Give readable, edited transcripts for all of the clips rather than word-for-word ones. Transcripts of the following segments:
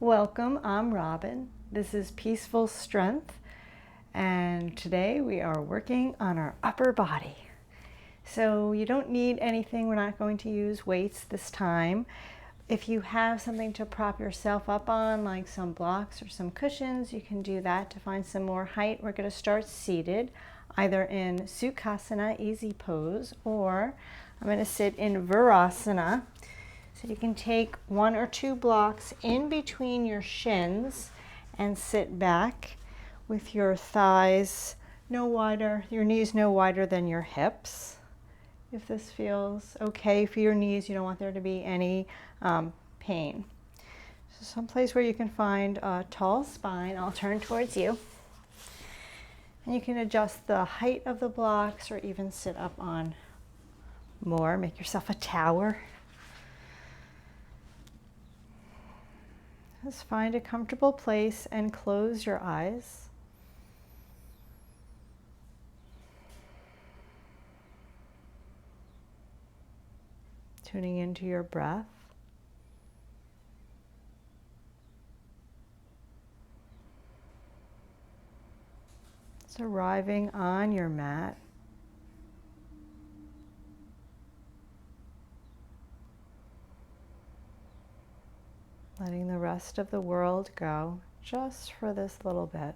Welcome, I'm Robin. This is Peaceful Strength, and today we are working on our upper body. So you don't need anything, we're not going to use weights this time. If you have something to prop yourself up on, like some blocks or some cushions, you can do that to find some more height. We're going to start seated, either in sukhasana, easy pose, or I'm going to sit in virasana. So you can take 1 or 2 blocks in between your shins and sit back with your thighs no wider, your knees no wider than your hips. If this feels okay for your knees, you don't want there to be any pain. So someplace where you can find a tall spine. I'll turn towards you. And you can adjust the height of the blocks or even sit up on more. Make yourself a tower. Just find a comfortable place and close your eyes. Tuning into your breath. It's arriving on your mat. Letting the rest of the world go just for this little bit.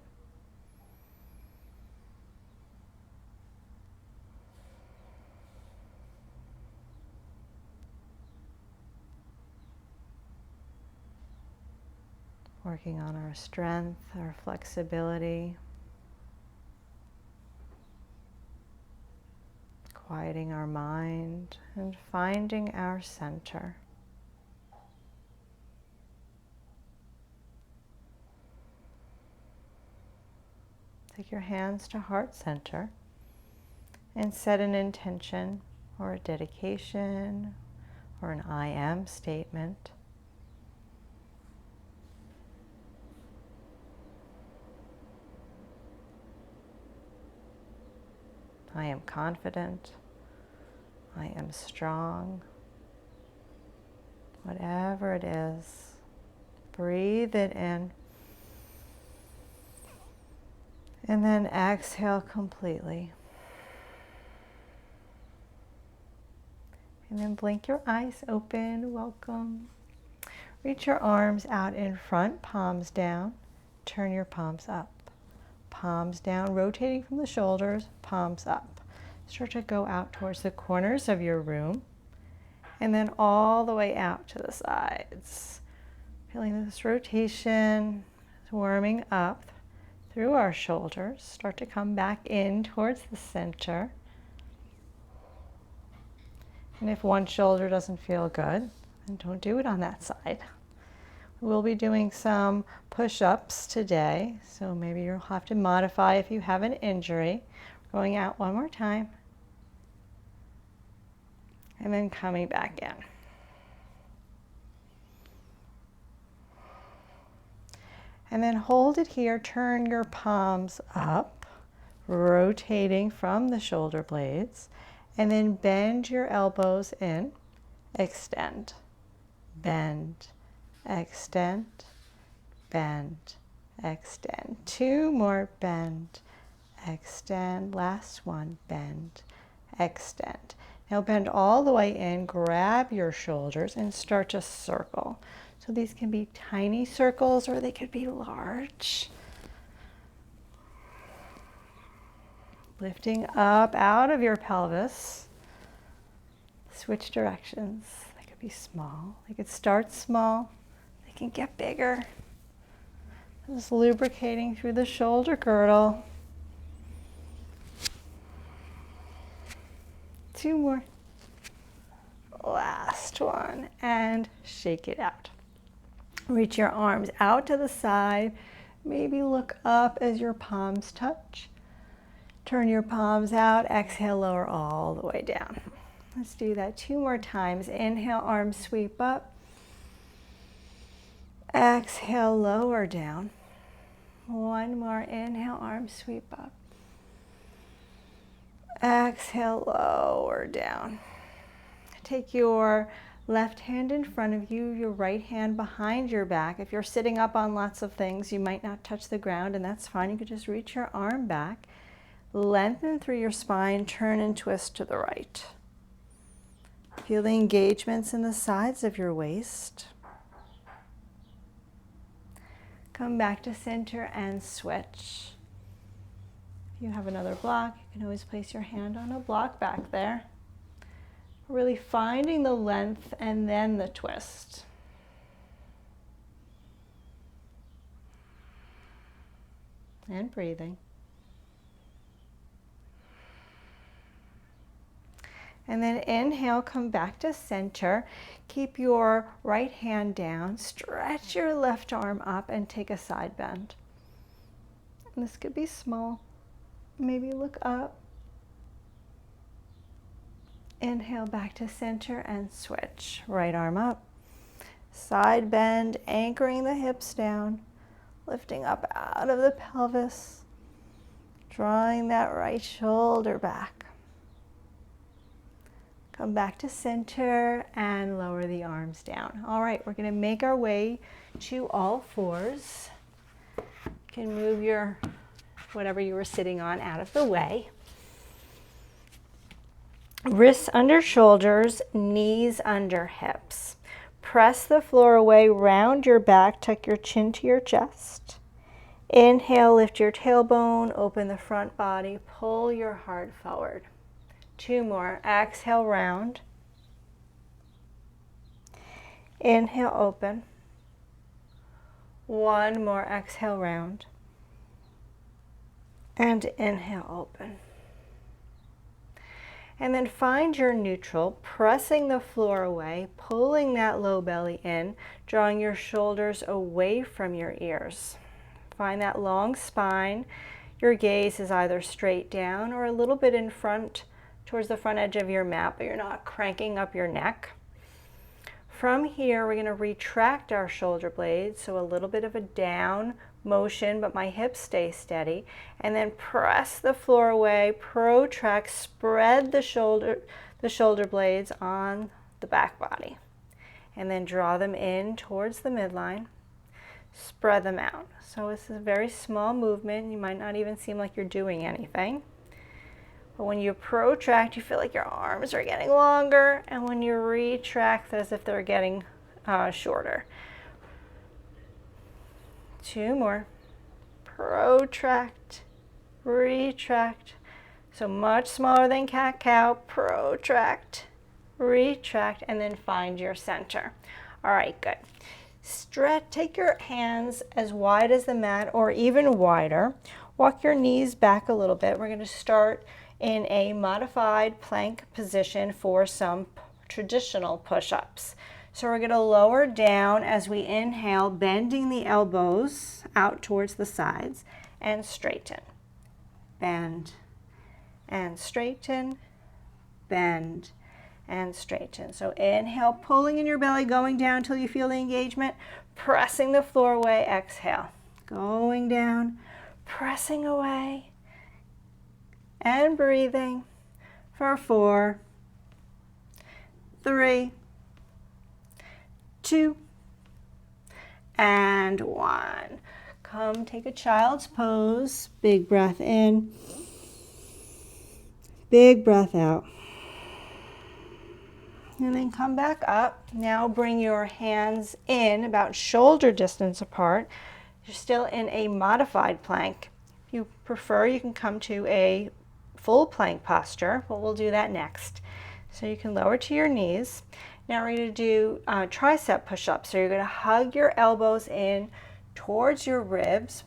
Working on our strength, our flexibility. Quieting our mind and finding our center. Take your hands to heart center and set an intention or a dedication or an I am statement. I am confident. I am strong. Whatever it is, breathe it in. And then exhale completely. And then blink your eyes open. Welcome. Reach your arms out in front, palms down. Turn your palms up. Palms down, rotating from the shoulders, palms up. Start to go out towards the corners of your room. And then all the way out to the sides. Feeling this rotation, warming up through our shoulders. Start to come back in towards the center. And if one shoulder doesn't feel good, then don't do it on that side. We'll be doing some push-ups today, so maybe you'll have to modify if you have an injury. Going out one more time. And then coming back in. And then hold it here, turn your palms up, rotating from the shoulder blades, and then bend your elbows in, extend, bend, extend, bend, extend. 2 more, bend, extend. Last one, bend, extend. Now bend all the way in, grab your shoulders and start to circle. So these can be tiny circles or they could be large. Lifting up out of your pelvis. Switch directions. They could be small. They could start small. They can get bigger. Just lubricating through the shoulder girdle. 2 more. Last one. And shake it out. Reach your arms out to the side. Maybe look up as your palms touch. Turn your palms out. Exhale, lower all the way down. Let's do that 2 more times. Inhale, arms sweep up. Exhale, lower down. 1 more. Inhale, arms sweep up. Exhale, lower down. Take your Left hand in front of you, your right hand behind your back. If you're sitting up on lots of things, you might not touch the ground, and that's fine. You could just reach your arm back, lengthen through your spine, turn and twist to the right. Feel the engagements in the sides of your waist. Come back to center and switch. If you have another block, you can always place your hand on a block back there. Really finding the length and then the twist. And breathing. And then inhale, come back to center. Keep your right hand down. Stretch your left arm up and take a side bend. And this could be small. Maybe look up. Inhale back to center and switch. Right arm up. Side bend, anchoring the hips down. Lifting up out of the pelvis. Drawing that right shoulder back. Come back to center and lower the arms down. All right, we're going to make our way to all fours. You can move your whatever you were sitting on out of the way. Wrists under shoulders, knees under hips. Press the floor away, round your back, tuck your chin to your chest. Inhale, lift your tailbone, open the front body, pull your heart forward. 2 more. Exhale, round. Inhale, open. 1 more. Exhale, round. And inhale, open. And then find your neutral, pressing the floor away, pulling that low belly in, drawing your shoulders away from your ears. Find that long spine. Your gaze is either straight down or a little bit in front, towards the front edge of your mat, but you're not cranking up your neck. From here, we're going to retract our shoulder blades, so a little bit of a down motion, but my hips stay steady. And then press the floor away, protract, spread the shoulder blades on the back body. And then draw them in towards the midline. Spread them out. So this is a very small movement. You might not even seem like you're doing anything. But when you protract, you feel like your arms are getting longer, and when you retract, as if they're getting shorter. 2 more. Protract, retract. So much smaller than cat-cow. Protract, retract, and then find your center. All right, good. Stretch, take your hands as wide as the mat or even wider. Walk your knees back a little bit. We're going to start in a modified plank position for some traditional push-ups. So we're going to lower down as we inhale, bending the elbows out towards the sides, and straighten. Bend and straighten, bend and straighten. So inhale, pulling in your belly, going down until you feel the engagement, pressing the floor away. Exhale, going down, pressing away, and breathing for 4, 3, 2, and 1. Come take a child's pose. Big breath in, big breath out. And then come back up. Now bring your hands in about shoulder distance apart. You're still in a modified plank. If you prefer, you can come to a full plank posture, but we'll do that next. So you can lower to your knees. Now we're going to do tricep push-ups. So you're going to hug your elbows in towards your ribs,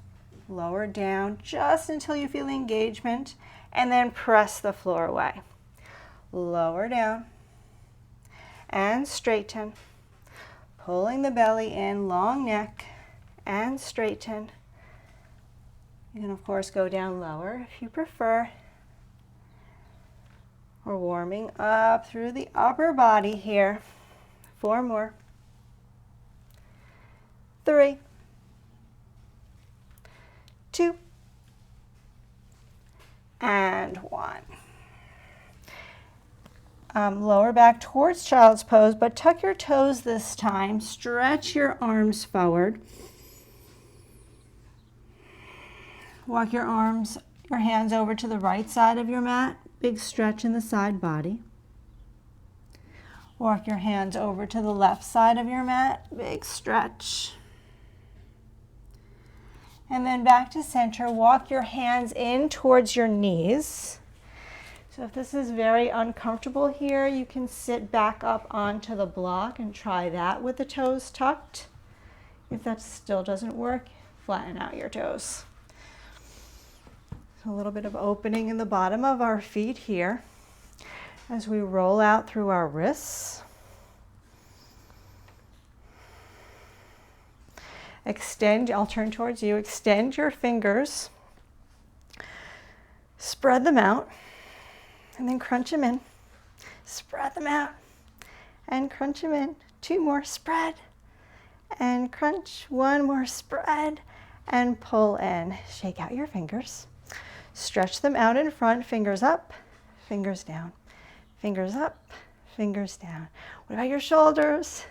lower down just until you feel the engagement, and then press the floor away. Lower down and straighten, pulling the belly in, long neck, and straighten. You can of course go down lower if you prefer. We're warming up through the upper body here. 4 more. 3, 2, and 1. lower back towards child's pose, but tuck your toes this time. Stretch your arms forward. Walk your hands over to the right side of your mat. Big stretch in the side body. Walk your hands over to the left side of your mat. Big stretch. And then back to center. Walk your hands in towards your knees. So if this is very uncomfortable here, you can sit back up onto the block and try that with the toes tucked. If that still doesn't work, flatten out your toes. A little bit of opening in the bottom of our feet here as we roll out through our wrists. Extend, I'll turn towards you, extend your fingers, spread them out, and then crunch them in. Spread them out and crunch them in. 2 more, spread and crunch. 1 more, spread and pull in. Shake out your fingers. Stretch them out in front, fingers up, fingers down. Fingers up, fingers down. What about your shoulders?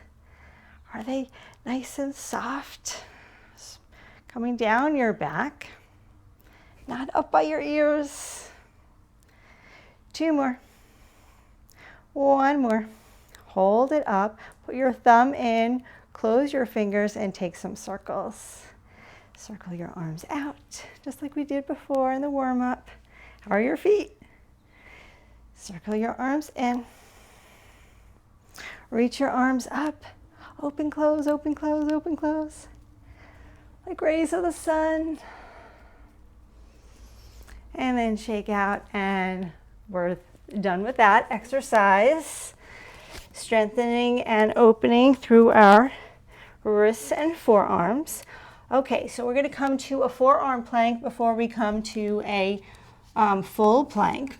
Are they nice and soft? Coming down your back, not up by your ears. 2 more. 1 more. Hold it up. Put your thumb in, close your fingers, and take some circles. Circle your arms out, just like we did before in the warm-up. How are your feet? Circle your arms in. Reach your arms up. Open, close, open, close, open, close. Like rays of the sun. And then shake out, and we're done with that exercise. Strengthening and opening through our wrists and forearms. Okay, so we're going to come to a forearm plank before we come to a full plank.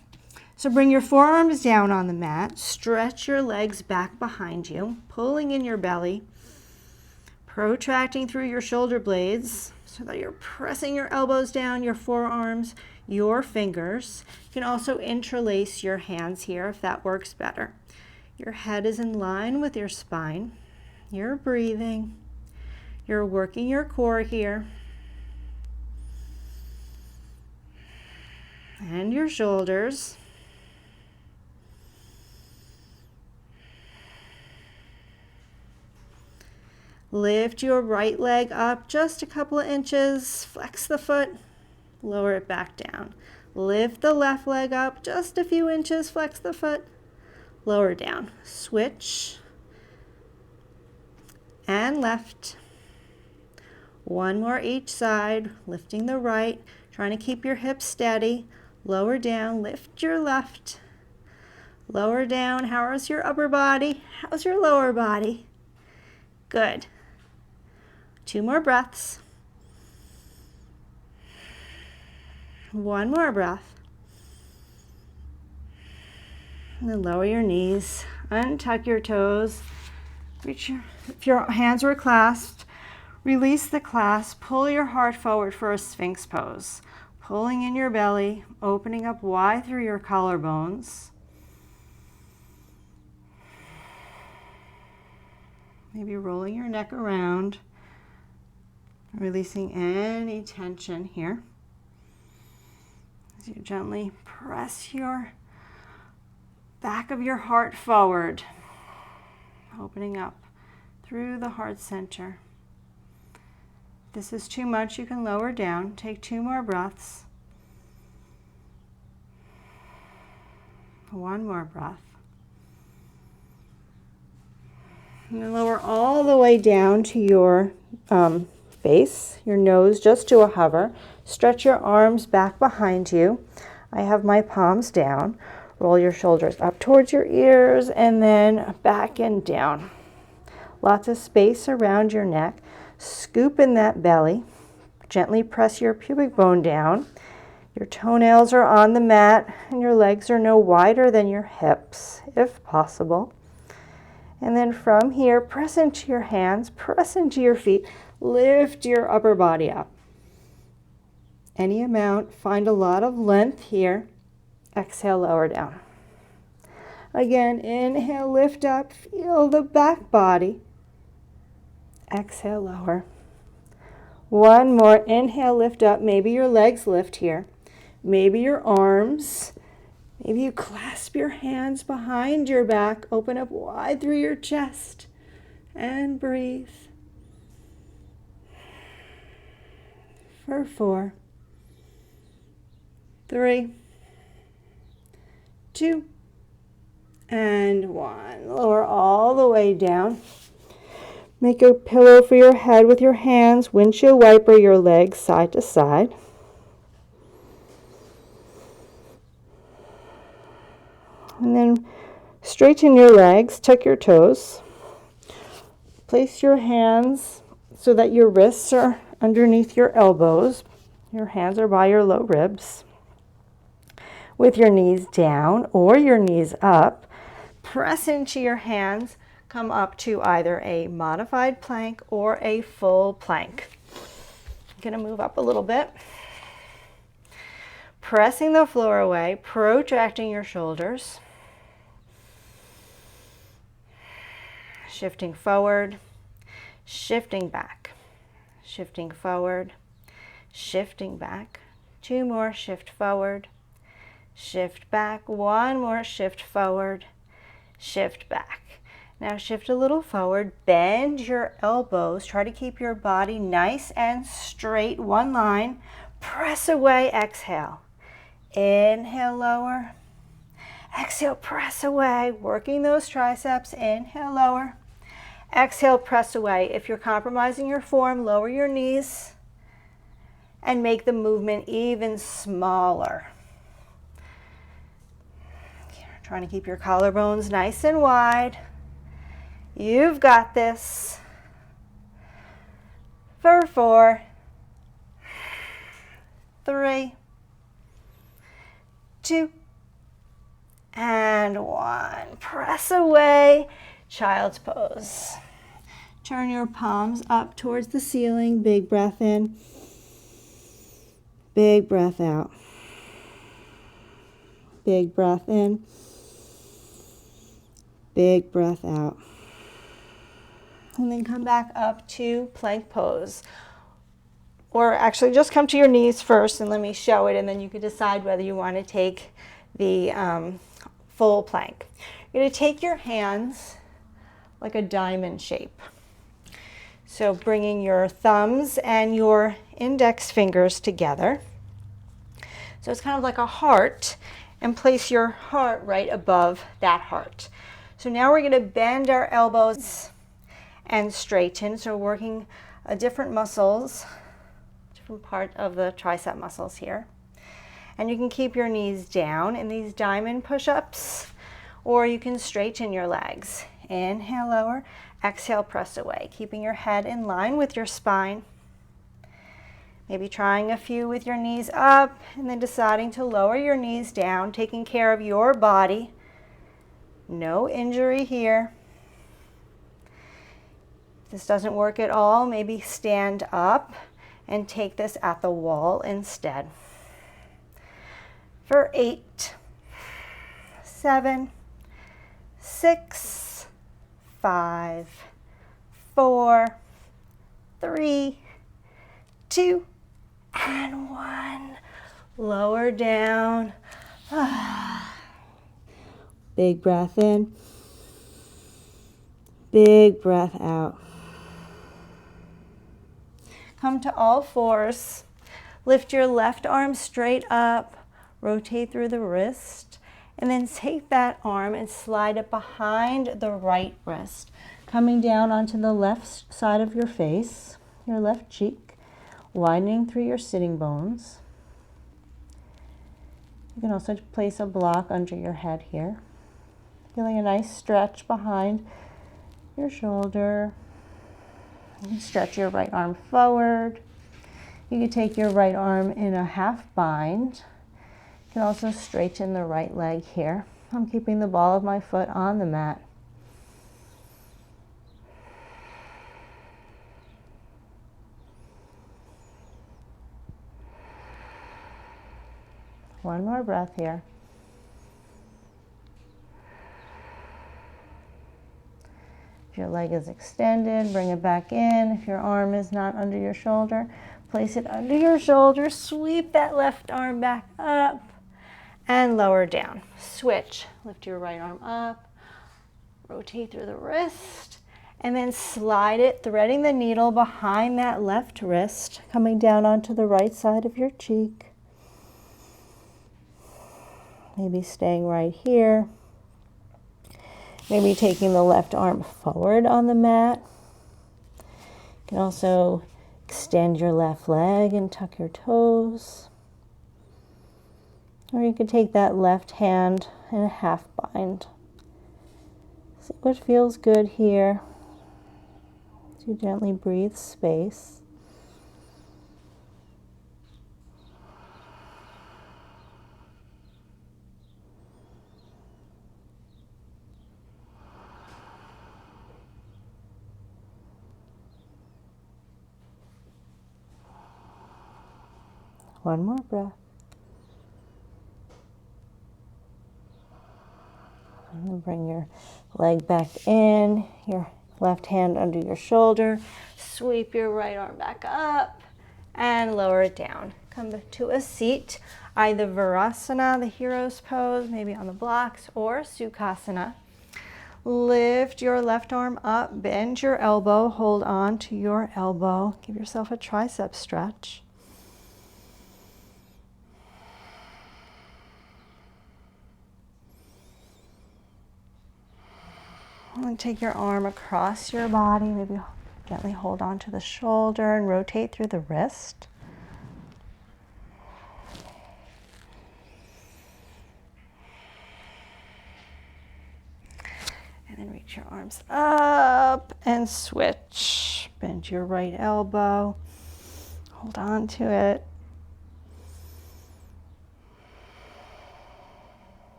So bring your forearms down on the mat, stretch your legs back behind you, pulling in your belly, protracting through your shoulder blades so that you're pressing your elbows down, your forearms, your fingers. You can also interlace your hands here if that works better. Your head is in line with your spine. You're breathing. You're working your core here. And your shoulders. Lift your right leg up just a couple of inches. Flex the foot. Lower it back down. Lift the left leg up just a few inches. Flex the foot. Lower down. Switch. And left. 1 more each side. Lifting the right. Trying to keep your hips steady. Lower down. Lift your left. Lower down. How's your upper body? How's your lower body? Good. 2 more breaths. 1 more breath. And then lower your knees. Untuck your toes. If your hands were clasped, release the clasp. Pull your heart forward for a Sphinx pose. Pulling in your belly, opening up wide through your collarbones. Maybe rolling your neck around, releasing any tension here. As you gently press your back of your heart forward, opening up through the heart center. If this is too much, you can lower down. Take 2 more breaths. 1 more breath. And then lower all the way down to your face, your nose just to a hover. Stretch your arms back behind you. I have my palms down. Roll your shoulders up towards your ears and then back and down. Lots of space around your neck. Scoop in that belly. Gently press your pubic bone down. Your toenails are on the mat and your legs are no wider than your hips, if possible. And then from here, press into your hands, press into your feet, lift your upper body up. Any amount, find a lot of length here. Exhale, lower down. Again, inhale, lift up, feel the back body. Exhale, lower. One more, inhale, lift up. Maybe your legs lift here. Maybe your arms. Maybe you clasp your hands behind your back, open up wide through your chest, and breathe. For 4, 3, 2, and 1. Lower all the way down. Make a pillow for your head with your hands, windshield wiper your legs side to side. And then straighten your legs, tuck your toes. Place your hands so that your wrists are underneath your elbows. Your hands are by your low ribs. With your knees down or your knees up, press into your hands. Come up to either a modified plank or a full plank. I'm going to move up a little bit. Pressing the floor away, protracting your shoulders. Shifting forward, shifting back, shifting forward, shifting back. 2 more, shift forward, shift back. 1 more, shift forward, shift back. Now shift a little forward, bend your elbows, try to keep your body nice and straight, one line. Press away, exhale. Inhale, lower. Exhale, press away, working those triceps. Inhale, lower. Exhale, press away. If you're compromising your form, lower your knees and make the movement even smaller. Trying to keep your collarbones nice and wide. You've got this. For 4, 3, 2, and 1. Press away, child's pose. Turn your palms up towards the ceiling. Big breath in. Big breath out. Big breath in. Big breath out. And then come back up to plank pose. Or actually just come to your knees first and let me show it, and then you can decide whether you want to take the full plank. You're going to take your hands like a diamond shape. So bringing your thumbs and your index fingers together. So it's kind of like a heart, and place your heart right above that heart. So now we're going to bend our elbows and straighten. So working different muscles, different part of the tricep muscles here. And you can keep your knees down in these diamond push-ups, or you can straighten your legs. Inhale, lower. Exhale, press away, keeping your head in line with your spine. Maybe trying a few with your knees up and then deciding to lower your knees down, taking care of your body. No injury here. If this doesn't work at all, maybe stand up and take this at the wall instead. For 8, 7, 6, 5, 4, 3, 2, and 1. Lower down. Big breath in. Big breath out. Come to all fours. Lift your left arm straight up. Rotate through the wrist. And then take that arm and slide it behind the right wrist. Coming down onto the left side of your face, your left cheek. Widening through your sitting bones. You can also place a block under your head here. Feeling a nice stretch behind your shoulder. You can stretch your right arm forward. You can take your right arm in a half bind. You can also straighten the right leg here. I'm keeping the ball of my foot on the mat. One more breath here. your leg is extended, bring it back in. If your arm is not under your shoulder, place it under your shoulder. Sweep that left arm back up and lower down. Switch. Lift your right arm up, rotate through the wrist, and then slide it, threading the needle behind that left wrist, coming down onto the right side of your cheek. Maybe staying right here. Maybe taking the left arm forward on the mat. You can also extend your left leg and tuck your toes. Or you could take that left hand in a half bind. See what feels good here. As you gently breathe space. One more breath. And then bring your leg back in, your left hand under your shoulder. Sweep your right arm back up and lower it down. Come to a seat, either Virasana, the hero's pose, maybe on the blocks, or Sukhasana. Lift your left arm up, bend your elbow, hold on to your elbow. Give yourself a tricep stretch. And take your arm across your body, maybe gently hold on to the shoulder and rotate through the wrist. And then reach your arms up and switch. Bend your right elbow, hold on to it.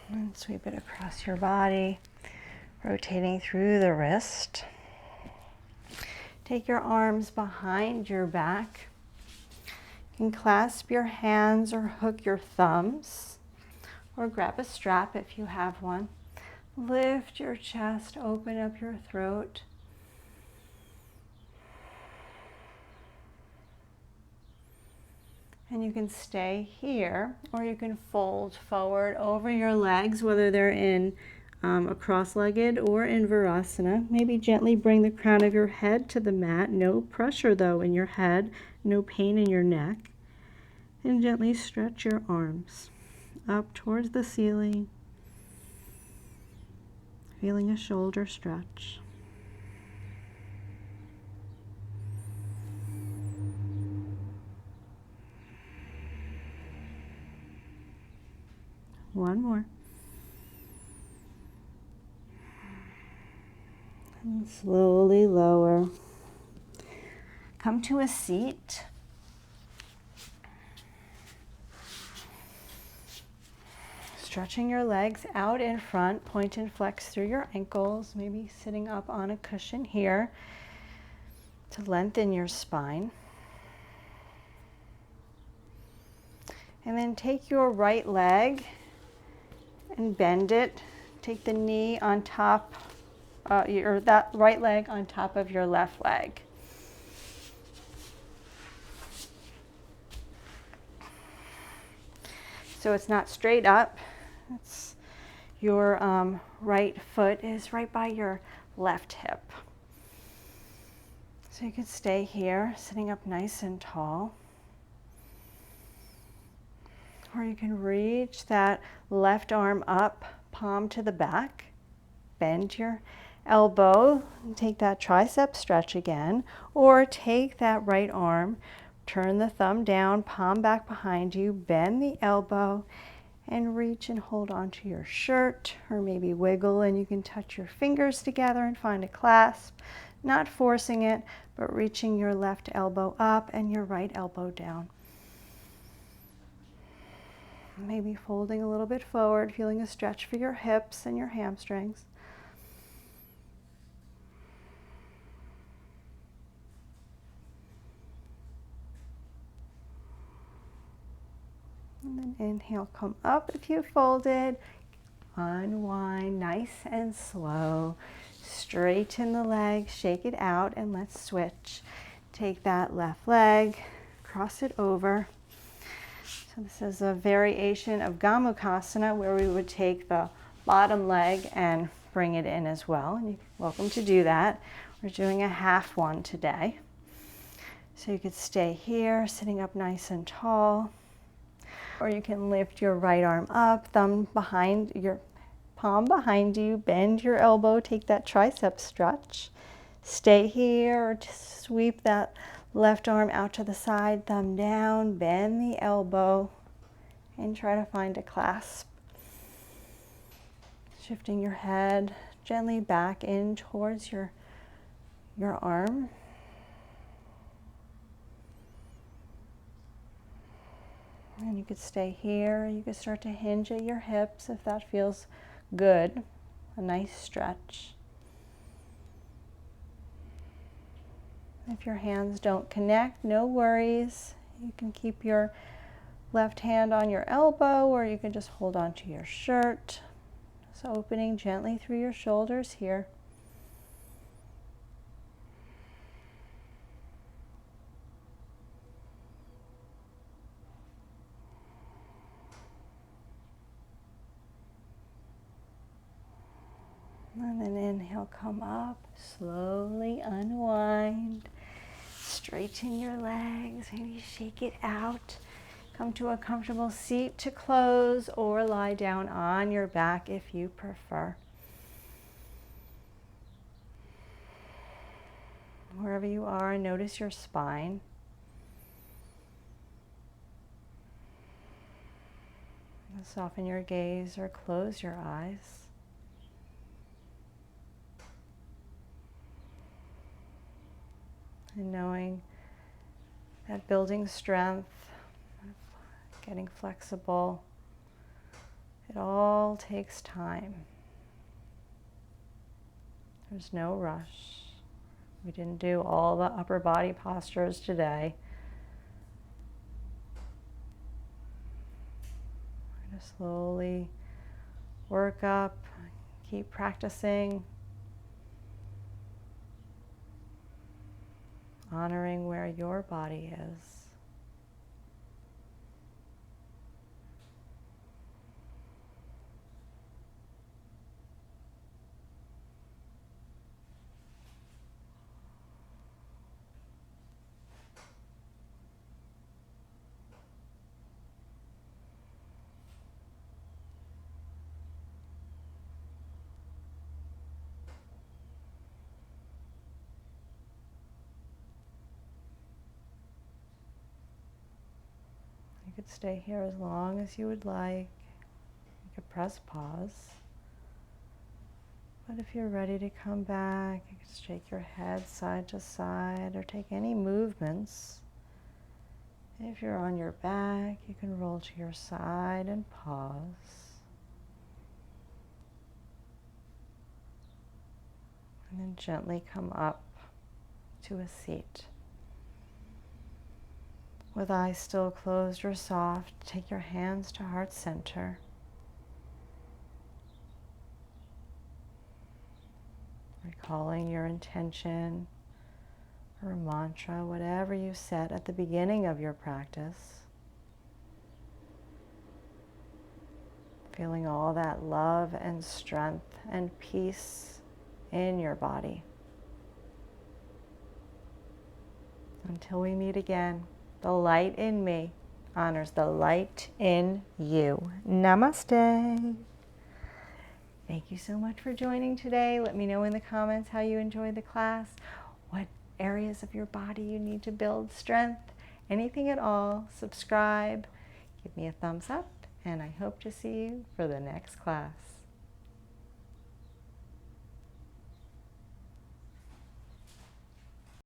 And sweep it across your body, rotating through the wrist. Take your arms behind your back. You can clasp your hands or hook your thumbs, or grab a strap if you have one. Lift your chest, open up your throat. And you can stay here, or you can fold forward over your legs, whether they're in a cross-legged or in Virasana. Maybe gently bring the crown of your head to the mat. No pressure though in your head, no pain in your neck. And gently stretch your arms up towards the ceiling, feeling a shoulder stretch. One more. And slowly lower. Come to a seat. Stretching your legs out in front, point and flex through your ankles, maybe sitting up on a cushion here to lengthen your spine. And then take your right leg and bend it. Take the knee on top, or that right leg on top of your left leg. So it's not straight up. It's your right foot is right by your left hip. So you can stay here, sitting up nice and tall. Or you can reach that left arm up, palm to the back. Bend your elbow, and take that tricep stretch again. Or take that right arm, turn the thumb down, palm back behind you, bend the elbow, and reach and hold onto your shirt, or maybe wiggle, and you can touch your fingers together and find a clasp, not forcing it, but reaching your left elbow up and your right elbow down. Maybe folding a little bit forward, feeling a stretch for your hips and your hamstrings. And then inhale, come up if you folded. Unwind nice and slow. Straighten the leg, shake it out, and let's switch. Take that left leg, cross it over. So this is a variation of Gomukhasana where we would take the bottom leg and bring it in as well. And you're welcome to do that. We're doing a half one today. So you could stay here, sitting up nice and tall. Or you can lift your right arm up, thumb behind your palm behind you, bend your elbow, take that tricep stretch. Stay here, or just sweep that left arm out to the side, thumb down, bend the elbow, and try to find a clasp. Shifting your head gently back in towards your arm. And you could stay here. You could start to hinge at your hips if that feels good. A nice stretch. If your hands don't connect, no worries. You can keep your left hand on your elbow, or you can just hold on to your shirt. So opening gently through your shoulders here. And then inhale, come up, slowly unwind. Straighten your legs, maybe shake it out. Come to a comfortable seat to close, or lie down on your back if you prefer. Wherever you are, notice your spine. Soften your gaze or close your eyes. And knowing that building strength, getting flexible, it all takes time. There's no rush. We didn't do all the upper body postures today. We're going to slowly work up, keep practicing, honoring where your body is. You could stay here as long as you would like. You could press pause. But if you're ready to come back, you can shake your head side to side or take any movements. If you're on your back, you can roll to your side and pause. And then gently come up to a seat. With eyes still closed or soft, take your hands to heart center. Recalling your intention or mantra, whatever you set at the beginning of your practice. Feeling all that love and strength and peace in your body. Until we meet again, the light in me honors the light in you. Namaste. Thank you so much for joining today. Let me know in the comments how you enjoyed the class, what areas of your body you need to build strength, anything at all. Subscribe, give me a thumbs up, and I hope to see you for the next class.